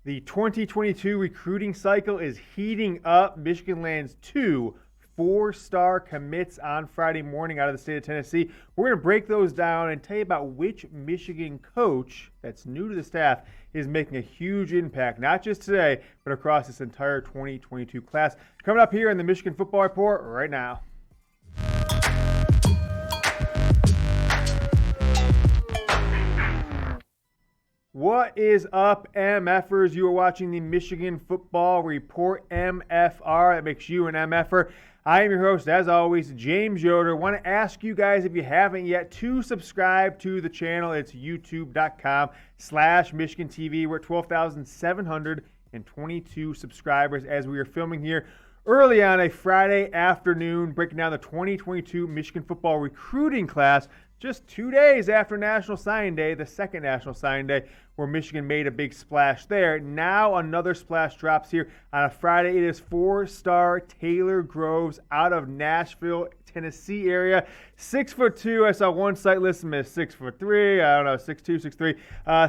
The 2022 recruiting cycle is heating up. Michigan lands 2 4-star commits on Friday morning out of the state of Tennessee. We're going to break those down and tell you about which Michigan coach that's new to the staff is making a huge impact, not just today, but across this entire 2022 class. Coming up here in the Michigan Football Report right now. What is up, MFers? You are watching the Michigan Football Report, MFR. That makes you an MFer. I am your host, as always, James Yoder. Want to ask you guys, if you haven't yet, to subscribe to the channel. It's youtube.com/Michigan TV. We're at 12,722 subscribers as we are filming here early on a Friday afternoon, breaking down the 2022 Michigan football recruiting class. Just 2 days after National Signing Day, the second National Signing Day, where Michigan made a big splash there. Now another splash drops here on a Friday. It is 4-star Taylor Groves out of Nashville, Tennessee area. 6'2". I saw one site list him as 6'3". I don't know, 6'2", 6'3".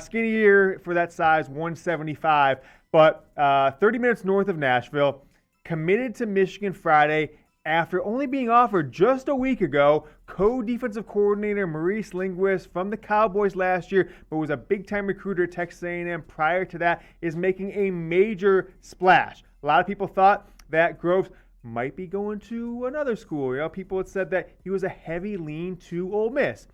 Skinnier for that size, 175. But 30 minutes north of Nashville. Committed to Michigan Friday after only being offered just a week ago. Co-defensive coordinator Maurice Linguist from the Cowboys last year, but was a big-time recruiter at Texas A&M prior to that, is making a major splash. A lot of people thought that Groves might be going to another school. You know, people had said that he was a heavy lean to Ole Miss.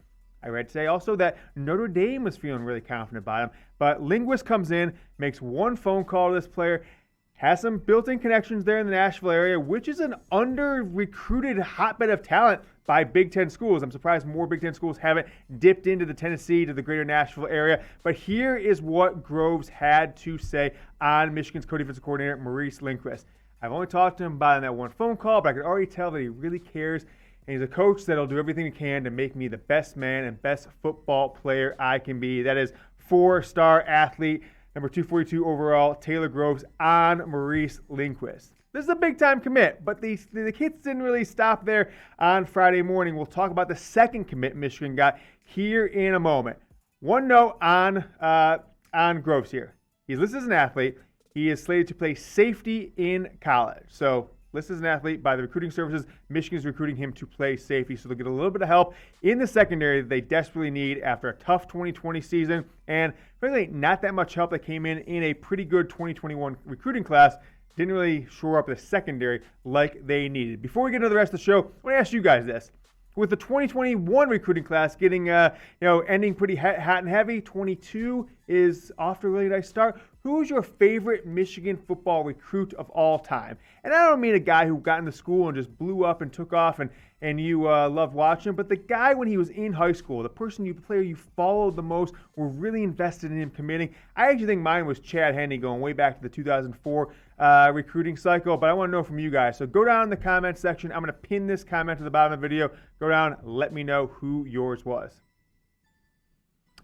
I read today also that Notre Dame was feeling really confident about him. But Linguist comes in, makes one phone call to this player, has some built-in connections there in the Nashville area, which is an under-recruited hotbed of talent by Big Ten schools. I'm surprised more Big Ten schools haven't dipped into the Tennessee, to the greater Nashville area. But here is what Groves had to say on Michigan's co-defensive coordinator, Maurice Linguist. I've only talked to him about in that one phone call, but I could already tell that he really cares. And he's a coach that'll do everything he can to make me the best man and best football player I can be. That is 4-star athlete, number 242 overall, Taylor Groves on Maurice Linguist. This is a big-time commit, but the kids didn't really stop there on Friday morning. We'll talk about the second commit Michigan got here in a moment. One note on Groves here. He's listed as an athlete. He is slated to play safety in college. So listed as an athlete by the recruiting services. Michigan is recruiting him to play safety, so they'll get a little bit of help in the secondary that they desperately need after a tough 2020 season, and frankly, not that much help that came in a pretty good 2021 recruiting class. Didn't really shore up the secondary like they needed. Before we get into the rest of the show, I want to ask you guys this. With the 2021 recruiting class getting, ending pretty hot and heavy, 22 is off to a really nice start. Who is your favorite Michigan football recruit of all time? And I don't mean a guy who got into school and just blew up and took off and you loved watching him, but the guy when he was in high school, the player you followed the most, were really invested in him committing. I actually think mine was Chad Henne, going way back to the 2004 recruiting cycle, but I want to know from you guys. So go down in the comment section. I'm going to pin this comment to the bottom of the video. Go down, let me know who yours was.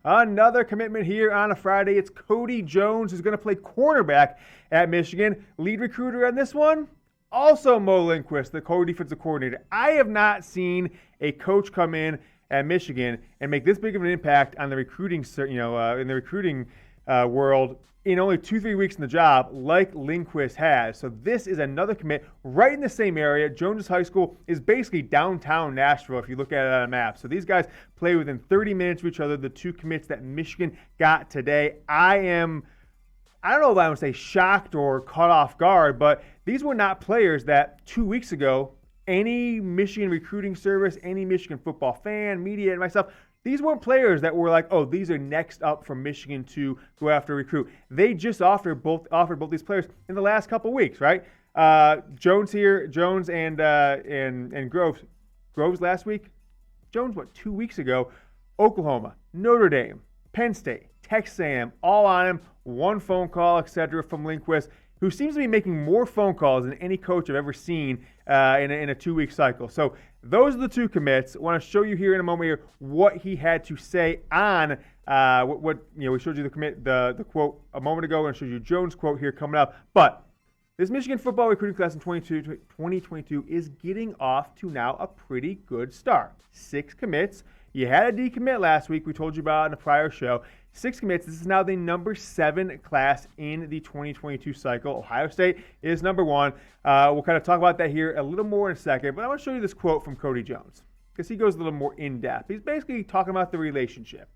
Another commitment here on a Friday. It's Cody Jones, who's going to play cornerback at Michigan. Lead recruiter on this one, also Mo Linguist, the co-defensive coordinator. I have not seen a coach come in at Michigan and make this big of an impact on the recruiting, in the recruiting world in only 2-3 weeks in the job like Linguist has. So this is another commit right in the same area. Jones High School is basically downtown Nashville if you look at it on a map. So these guys play within 30 minutes of each other, the two commits that Michigan got today. I don't know if I would say shocked or caught off guard, but these were not players that 2 weeks ago any Michigan recruiting service, any Michigan football fan, media, and myself, these weren't players that were like, oh, these are next up for Michigan to go after recruit. They just offered both these players in the last couple weeks, right? Jones and Groves. Groves last week. Jones, 2 weeks ago? Oklahoma, Notre Dame, Penn State, Texas A&M, all on him. One phone call, etc. from Linguist, who seems to be making more phone calls than any coach I've ever seen in a 2-week cycle. So those are the two commits. I want to show you here in a moment here what he had to say on we showed you the commit, the quote a moment ago, and I showed you Jones' quote here coming up. But this Michigan football recruiting class in 2022 is getting off to now a pretty good start. 6 commits. You had a decommit last week. We told you about in a prior show. 6 commits. This is now the number 7 class in the 2022 cycle. Ohio State is number 1. We'll kind of talk about that here a little more in a second, but I want to show you this quote from Cody Jones because he goes a little more in-depth. He's basically talking about the relationship.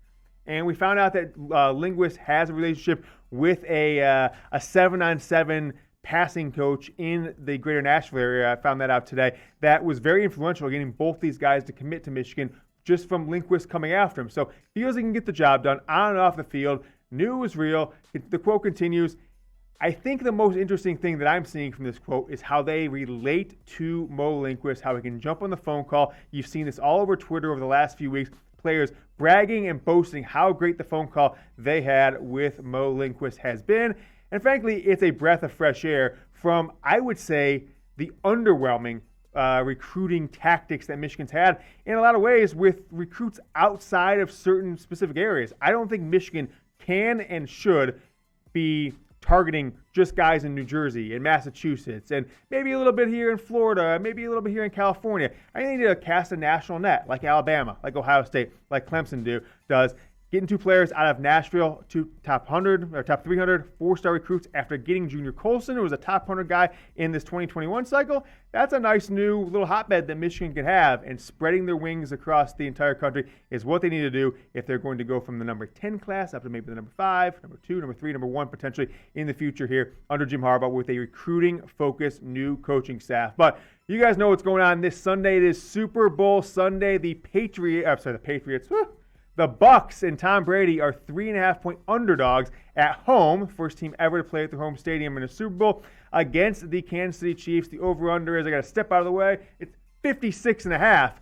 And we found out that Linguist has a relationship with a 7-on-7 passing coach in the greater Nashville area. I found that out today. That was very influential, getting both these guys to commit to Michigan just from Linguist coming after him. So he feels he can get the job done on and off the field. Knew it was real. The quote continues. I think the most interesting thing that I'm seeing from this quote is how they relate to Mo Linguist, how he can jump on the phone call. You've seen this all over Twitter over the last few weeks. Players bragging and boasting how great the phone call they had with Mo Linguist has been. And frankly, it's a breath of fresh air from, I would say, the underwhelming recruiting tactics that Michigan's had in a lot of ways with recruits outside of certain specific areas. I don't think Michigan can and should be targeting just guys in New Jersey and Massachusetts and maybe a little bit here in Florida, maybe a little bit here in California. I think they need to cast a national net like Alabama, like Ohio State, like Clemson does. Getting 2 players out of Nashville, 2 top 100 or top 300 4-star recruits after getting Junior Colson, who was a top 100 guy in this 2021 cycle. That's a nice new little hotbed that Michigan could have, and spreading their wings across the entire country is what they need to do if they're going to go from the number 10 class up to maybe the number 5, number 2, number 3, number 1 potentially in the future here under Jim Harbaugh with a recruiting-focused new coaching staff. But you guys know what's going on this Sunday. It is Super Bowl Sunday. The Patriots. The Bucs and Tom Brady are 3.5-point underdogs at home. First team ever to play at their home stadium in a Super Bowl against the Kansas City Chiefs. The over-under is, I got to step out of the way, it's 56.5.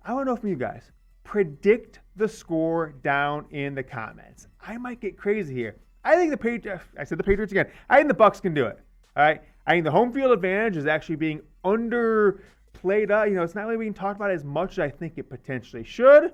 I want to know from you guys. Predict the score down in the comments. I might get crazy here. I think the Patriots again. I think the Bucs can do it. All right. I think the home field advantage is actually being underplayed. It's not really being talked about as much as I think it potentially should.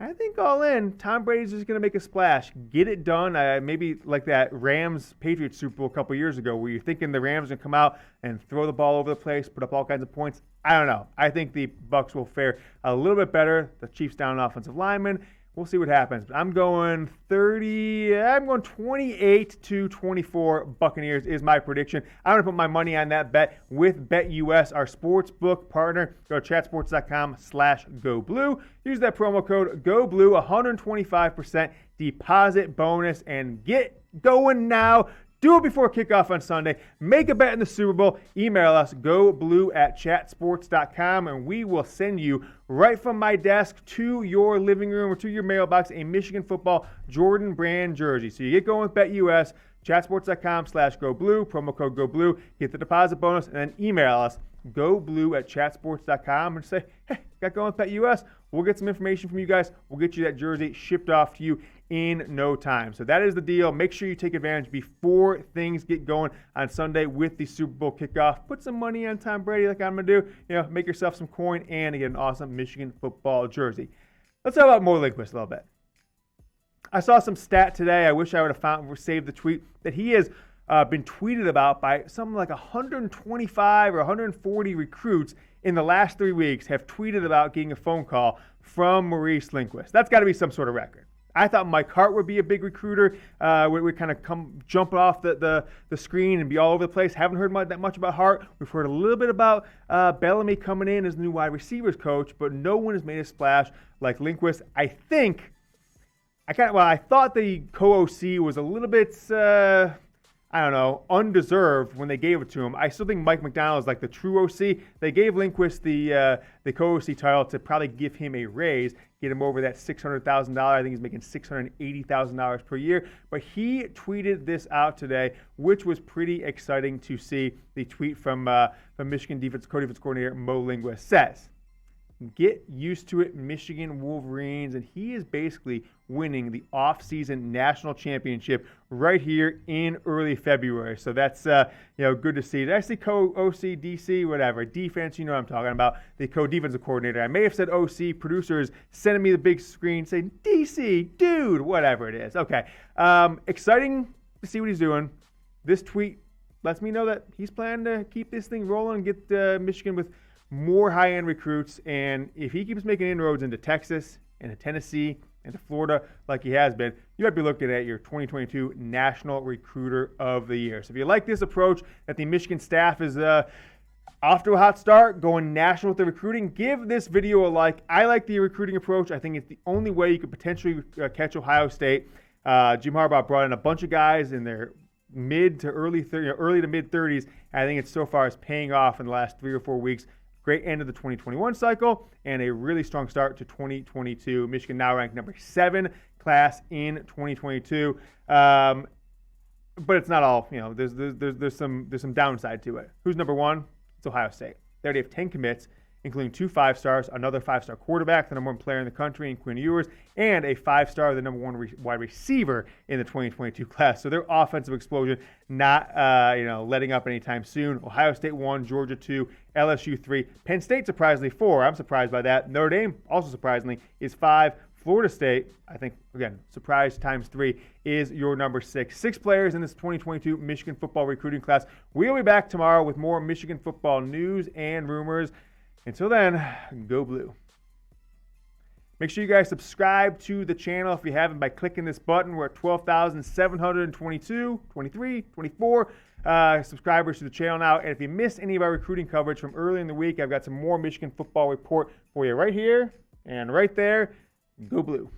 I think all in, Tom Brady's just going to make a splash, get it done. Maybe like that Rams-Patriots Super Bowl a couple years ago where you're thinking the Rams are going to come out and throw the ball over the place, put up all kinds of points. I don't know. I think the Bucs will fare a little bit better. The Chiefs down offensive lineman. We'll see what happens. But I'm going 28-24 Buccaneers is my prediction. I'm going to put my money on that bet with BetUS, our sportsbook partner. Go to chatsports.com/GoBlue. Use that promo code GoBlue, 125% deposit bonus, and get going now. Do it before kickoff on Sunday. Make a bet in the Super Bowl. Email us, goblue@chatsports.com, and we will send you right from my desk to your living room or to your mailbox a Michigan football Jordan brand jersey. So you get going with BetUS, chatsports.com/goblue, promo code GoBlue, get the deposit bonus, and then email us, goblue@chatsports.com, and say, hey, got going with BetUS. We'll get some information from you guys. We'll get you that jersey shipped off to you in no time. So that is the deal. Make sure you take advantage before things get going on Sunday with the Super Bowl kickoff. Put some money on Tom Brady like I'm going to do. Make yourself some coin and get an awesome Michigan football jersey. Let's talk about Mo Linguist a little bit. I saw some stat today. I wish I would have saved the tweet that he has been tweeted about by something like 125 or 140 recruits in the last 3 weeks have tweeted about getting a phone call from Maurice Linguist. That's got to be some sort of record. I thought Mike Hart would be a big recruiter. We kind of come jump off the screen and be all over the place. Haven't heard that much about Hart. We've heard a little bit about Bellamy coming in as the new wide receivers coach, but no one has made a splash like Linguist. I thought the co-OC was a little bit, undeserved when they gave it to him. I still think Mike McDonald is like the true OC. They gave Linguist the co-OC title to probably give him a raise, get him over that $600,000. I think he's making $680,000 per year. But he tweeted this out today, which was pretty exciting to see. The tweet from Michigan co-defense coordinator Mo Linguist says, "Get used to it, Michigan Wolverines," and he is basically winning the offseason national championship right here in early February. So that's good to see. Did I say co-OC, DC, whatever, defense? You know what I'm talking about. The co-defensive coordinator. I may have said OC. Producers sending me the big screen saying DC, dude, whatever it is. Okay, exciting to see what he's doing. This tweet lets me know that he's planning to keep this thing rolling and get Michigan with more high-end recruits, and if he keeps making inroads into Texas, into Tennessee, into Florida like he has been, you might be looking at your 2022 National Recruiter of the Year. So if you like this approach that the Michigan staff is off to a hot start, going national with the recruiting, give this video a like. I like the recruiting approach. I think it's the only way you could potentially catch Ohio State. Jim Harbaugh brought in a bunch of guys in their mid to early to mid 30s. And I think it's so far is paying off in the last 3 or 4 weeks. Great end of the 2021 cycle and a really strong start to 2022. Michigan now ranked number 7 class in 2022. But it's not all, there's some downside to it. Who's number 1? It's Ohio State. They already have 10 commits, including 2 5-stars, another 5-star quarterback, the number 1 player in the country in Quinn Ewers, and a 5-star, the number 1 wide receiver in the 2022 class. So their offensive explosion not letting up anytime soon. Ohio State 1, Georgia 2, LSU 3, Penn State surprisingly 4. I'm surprised by that. Notre Dame, also surprisingly, is 5. Florida State, I think, again, surprise times 3, is your number 6. 6 players in this 2022 Michigan football recruiting class. We'll be back tomorrow with more Michigan football news and rumors. Until then, go blue. Make sure you guys subscribe to the channel if you haven't by clicking this button. We're at 12,722, 23, 24 subscribers to the channel now. And if you missed any of our recruiting coverage from earlier in the week, I've got some more Michigan football report for you right here and right there. Go blue.